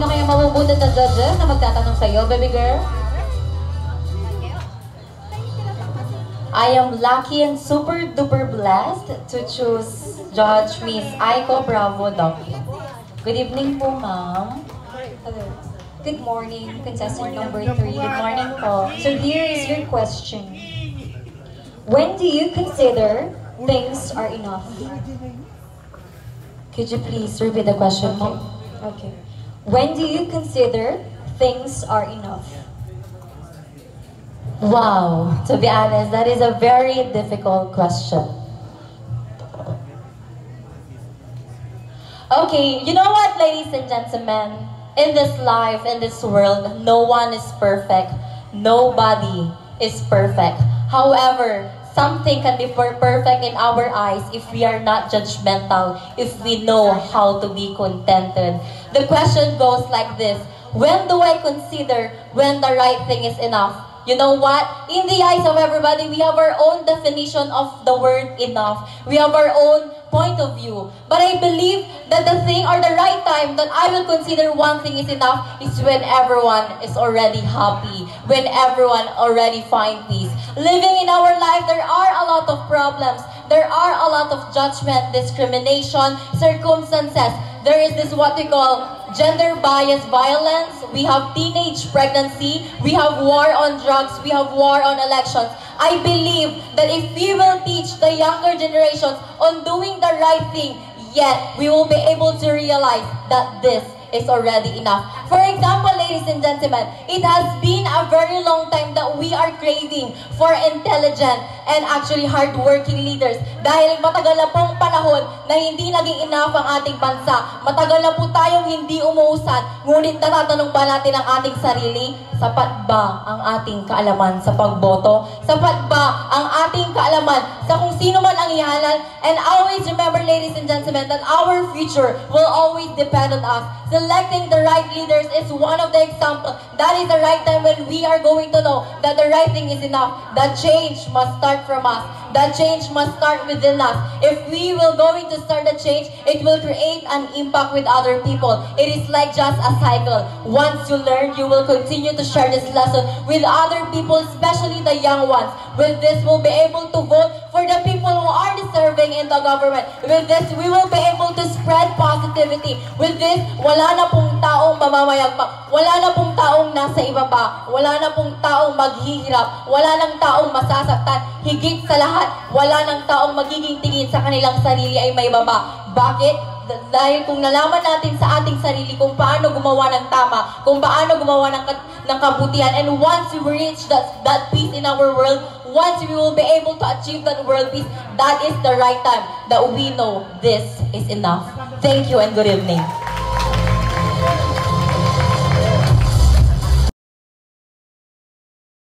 Sino kaya mabubutot na judges na magtatanong sa'yo, baby girl? I am lucky and super duper blessed to choose Judge Miss Aiko Bravo Doki. Good evening po, ma'am. Hello. Good morning, contestant number 3. Good morning po. So here is your question. When do you consider things are enough? Could you please repeat the question mo? Okay. When do you consider things are enough? Wow, to be honest, that is a very difficult question. Okay, you know what, ladies and gentlemen? In this life, in this world, no one is perfect. Nobody is perfect. However, something can be perfect in our eyes if we are not judgmental, if we know how to be contented. The question goes like this: when do I consider when the right thing is enough? You know what? In the eyes of everybody, we have our own definition of the word enough. We have our own point of view. But I believe that the thing or the right time that I will consider one thing is enough is when everyone is already happy, when everyone already find peace. Living in our life, there are a lot of problems. There are a lot of judgment, discrimination, circumstances. There is this what we call gender-biased violence. We have teenage pregnancy. We have war on drugs. We have war on elections. I believe that if we will teach the younger generations on doing the right thing, yet we will be able to realize that this is already enough. For example, ladies and gentlemen, it has been a very long time that we are craving for intelligent and actually hardworking leaders. Dahil matagal na pong panahon na hindi naging enough ang ating bansa. Matagal na po tayong hindi umuusad. Ngunit natatanong ba natin ang ating sarili? Sapat ba ang ating kaalaman sa pagboto? Sapat ba ang ating kaalaman sa kung sino man ang ihalan? And always remember, ladies and gentlemen, that our future will always depend on us. Selecting the right leaders is one of the examples. That is the right time when we are going to know that the right thing is enough. That change must start from us. That change must start within us. If we will going to start the change, it will create an impact with other people. It is like just a cycle. Once you learn, you will continue to share this lesson with other people, especially the young ones. With this, we'll be able to vote for the people who are deserving in the government. With this, we will be able to spread positivity. With this, wala na pong taong mamamayagpag. Wala na pong taong nasa ibaba. Wala na pong taong maghihirap. Wala nang taong masasaktan. Higit sa lahat, wala nang taong magiging tingin sa kanilang sarili ay may baba. Bakit? Dahil kung nalaman natin sa ating sarili kung paano gumawa ng tama, kung paano gumawa ng kabutihan, and once we reach that peace in our world, once we will be able to achieve that world peace, that is the right time that we know this is enough. Thank you and good evening.